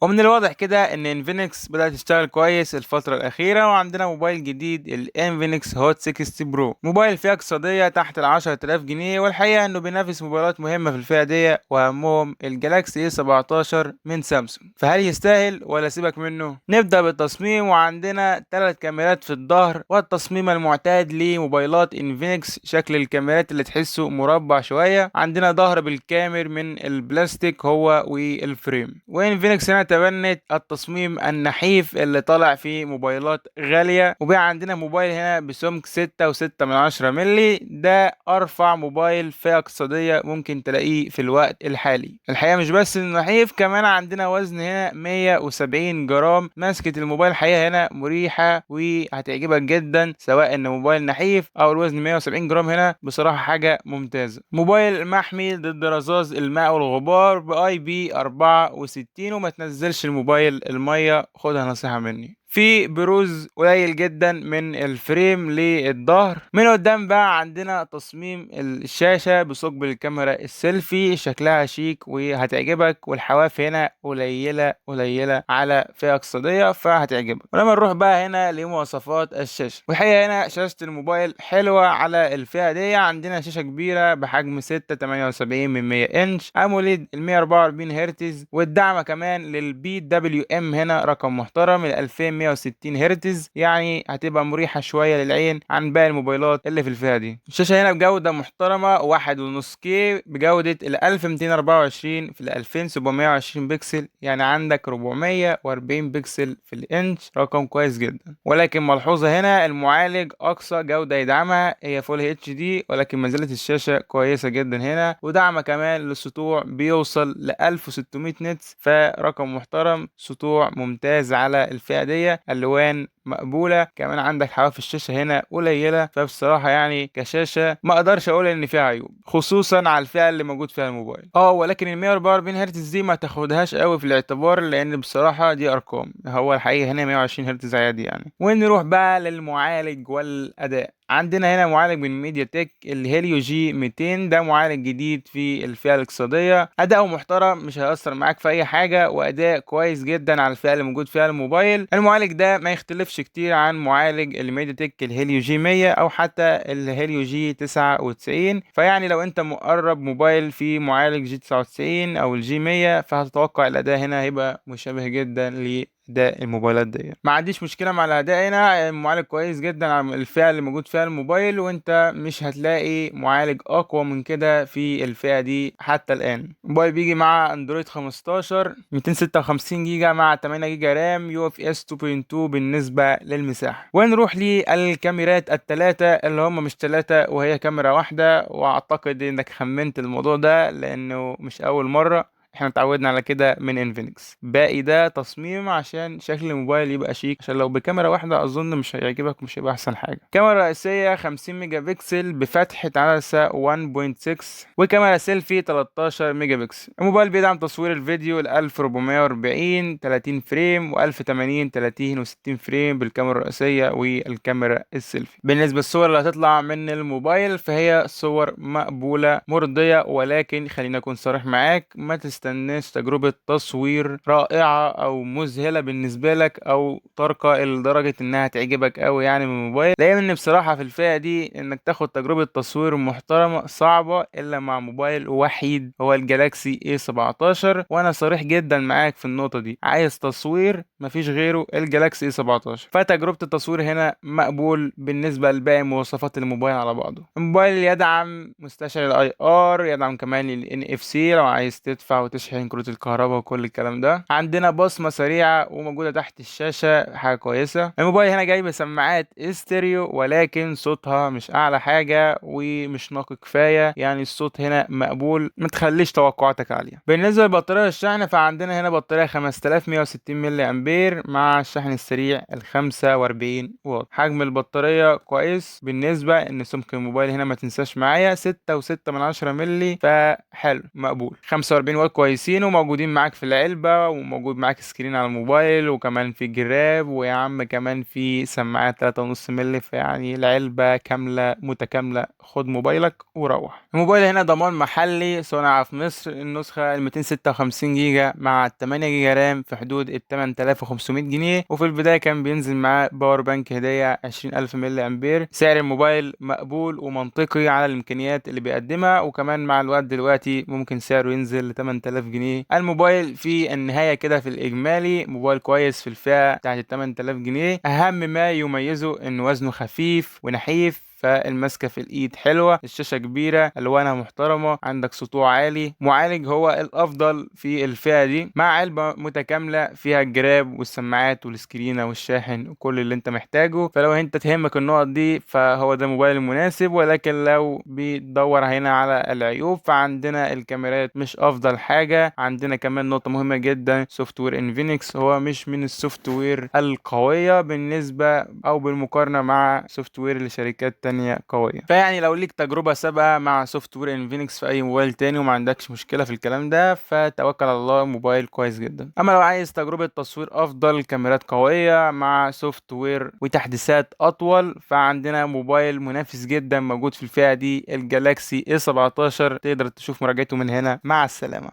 ومن الواضح كده ان انفينكس بدأت تشتغل كويس الفترة الأخيرة، وعندنا موبايل جديد الانفينكس هوت 60 برو، موبايل فئة اقتصادية تحت ال10,000 جنيه، والحقيقة انه بينافس موبايلات مهمة في الفئة دي واهمهم الجالاكسي اي 17 من سامسونج. فهل يستاهل ولا سيبك منه؟ نبدأ بالتصميم، وعندنا 3 كاميرات في الظهر، والتصميم المعتاد لموبايلات انفينكس، شكل الكاميرات اللي تحسه مربع شوية. عندنا ظهر بالكامل من البلاستيك هو والفريم، وانفينكس هنا تبنت التصميم النحيف اللي طالع في موبايلات غالية. وبقى عندنا موبايل هنا بسمك 6.6 ملي، ده أرفع موبايل فئة اقتصادية ممكن تلاقيه في الوقت الحالي. الحقيقة مش بس إنه نحيف، كمان عندنا وزن هنا 170 جرام. ماسكة الموبايل الحقيقة هنا مريحة وهتعجبك جدا، سواء إن موبايل نحيف أو الوزن 170 جرام، هنا بصراحة حاجة ممتازة. موبايل محمي ضد رذاذ الماء والغبار باي بي 64، وما تنزلش الموبايل المية، خدها نصيحة مني. في بروز قليل جدا من الفريم للظهر. من قدام بقى عندنا تصميم الشاشة بثقب الكاميرا السيلفي، شكلها شيك وهتعجبك، والحواف هنا قليلة قليلة على فئة اقتصادية فهتعجبك. ولما نروح بقى هنا لمواصفات الشاشة، والحقيقة هنا شاشة الموبايل حلوة على الفئة دي. عندنا شاشة كبيرة بحجم 6.78 من 100 انش، اموليد ال 144 هرتز، والدعم كمان للبي دبليو ام هنا رقم محترم ال 2160 هرتز، يعني هتبقى مريحة شوية للعين عن باقي الموبايلات اللي في الفئة دي. الشاشة هنا بجودة محترمة 1.5K بجودة ال 1224 في ال 2720 بكسل، يعني عندك 440 بكسل في الانش، رقم كويس جدا. ولكن ملحوظة هنا، المعالج أقصى جودة يدعمها هي فول اتش دي، ولكن ما زالت الشاشة كويسة جدا هنا، ودعم كمان للسطوع بيوصل ل 1600 نتس، فرقم محترم، سطوع ممتاز على الفئة دي، ألوان مقبولة. كمان عندك حواف الشاشة هنا قليلة، فبصراحة يعني كشاشة ما اقدرش اقول ان فيها عيوب، خصوصا على الفئة اللي موجود فيها الموبايل. ولكن ال 144 هرتز دي ما تاخدهاش قوي في الاعتبار، لان بصراحة دي ارقام، هو الحقيقة هنا 120 هرتز عادي يعني. ونروح بقى للمعالج والاداء. عندنا هنا معالج من ميديا تك الهيليو جي 200، ده معالج جديد في الفئة الاقتصادية، أداؤه محترم، مش هيأثر معاك في أي حاجة، وأداء كويس جدا على الفئة اللي موجود فيها الموبايل. المعالج ده ما يختلفش كتير عن معالج الميديا تك الهيليو جي 100 أو حتى الهيليو جي 99، فيعني لو أنت مقرب موبايل فيه معالج جي 99 أو الجي 100، فهتتوقع الأداء هنا هيبقى مشابه جدا ده الموبايلات دي. ما عنديش مشكله مع الاداء هنا، المعالج كويس جدا على الفئه اللي موجود فيها الموبايل، وانت مش هتلاقي معالج اقوى من كده في الفئه دي حتى الان. الموبايل بيجي مع اندرويد 15 256 جيجا مع 8 جيجا رام، يو اف اس 2.2 بالنسبه للمساحه. ونروح للكاميرات الثلاثه اللي هم مش ثلاثه، وهي كاميرا واحده، واعتقد انك خمنت الموضوع ده لانه مش اول مره، احنا اتعودنا على كده من انفينكس. باقي ده تصميم عشان شكل الموبايل يبقى شيك، عشان لو بكاميرا واحدة اظن مش هيعجبك، مش هيبقى احسن حاجة. كاميرا رئيسية 50 ميجا بكسل بفتحة عدسة 1.6، وكاميرا سيلفي 13 ميجا بكسل. الموبايل بيدعم تصوير الفيديو ال 1440 30 فريم و 1080 30 و60 فريم بالكاميرا الرئيسية والكاميرا السيلفي. بالنسبة للصور اللي هتطلع من الموبايل، فهي صور مقبولة مرضية، ولكن خلينا اكون صريح معاك، ما تستناش تجربة تصوير رائعة او مذهلة بالنسبة لك او ترقى لدرجة انها تعجبك قوي يعني من الموبايل، لان بصراحة في الفئة دي انك تاخد تجربة تصوير محترمة صعبة الا مع موبايل وحيد هو الجالاكسي اي 17. وانا صريح جدا معاك في النقطة دي، عايز تصوير مفيش غيره الجالاكسي اي 17، فتجربة التصوير هنا مقبول بالنسبة لباقي مواصفات الموبايل على بعضه. الموبايل يدعم مستشعر الاي ار، يدعم كمان الان اف سي لو عايز تدفع وتشحن كروت الكهرباء وكل الكلام ده. عندنا بصمة سريعة وموجودة تحت الشاشة، حاجة كويسة. الموبايل هنا جاي بسماعات استيريو، ولكن صوتها مش اعلى حاجة ومش نقي كفاية، يعني الصوت هنا مقبول، ما تخليش توقعاتك عالية. بالنسبة لبطارية الشحن، فعندنا هنا بطارية 5160 ملي امبير مع الشحن السريع ال 45 واط. حجم البطارية كويس، بالنسبة ان سمك الموبايل هنا ما تنساش معايا 6.6 من 10 ملي، فحلو مقبول. 45 واط كويسين وموجودين معاك في العلبة، وموجود معاك سكرين على الموبايل، وكمان في جراب، ويا عم كمان في سماعات 3.5 مللي، فيعني العلبة كاملة متكاملة. خد موبايلك وروح. الموبايل هنا ضمان محلي، صنع في مصر. النسخة ال 256 جيجا مع 8 جيجا رام في حدود ال 8500 جنيه، وفي البداية كان بينزل معاه باور بانك هدية 20000 ملي أمبير. سعر الموبايل مقبول ومنطقي على الإمكانيات اللي بيقدمها، وكمان مع الوقت دلوقتي ممكن سعره ينزل ل 8000 جنيه. الموبايل في النهاية كده في الإجمالي موبايل كويس في الفئة بتاعت ال 8000 جنيه. أهم ما يميزه إن وزنه خفيف ونحيف، فالماسكة في الايد حلوة، الشاشة كبيرة، الوانها محترمة، عندك سطوع عالي. معالج هو الافضل في الفئة دي، مع علبة متكاملة فيها الجراب والسماعات والسكرينة والشاحن وكل اللي انت محتاجه. فلو انت تهمك النقط دي فهو ده موبايل المناسب. ولكن لو بتدور هنا على العيوب، فعندنا الكاميرات مش افضل حاجة. عندنا كمان نقطة مهمة جدا، سوفت وير انفينكس هو مش من السوفت وير القوية بالنسبة او بالمقارنة مع سوفت وير لشركات تانية قوية. فيعني لو ليك تجربة سابقة مع سوفت وير انفينكس في اي موبايل تاني وما عندكش مشكلة في الكلام ده، فتوكل على الله، موبايل كويس جدا. اما لو عايز تجربة تصوير افضل، كاميرات قوية مع سوفت وير وتحديثات اطول، فعندنا موبايل منافس جدا موجود في الفئة دي، الجالاكسي A17. تقدر تشوف مراجعته من هنا. مع السلامة.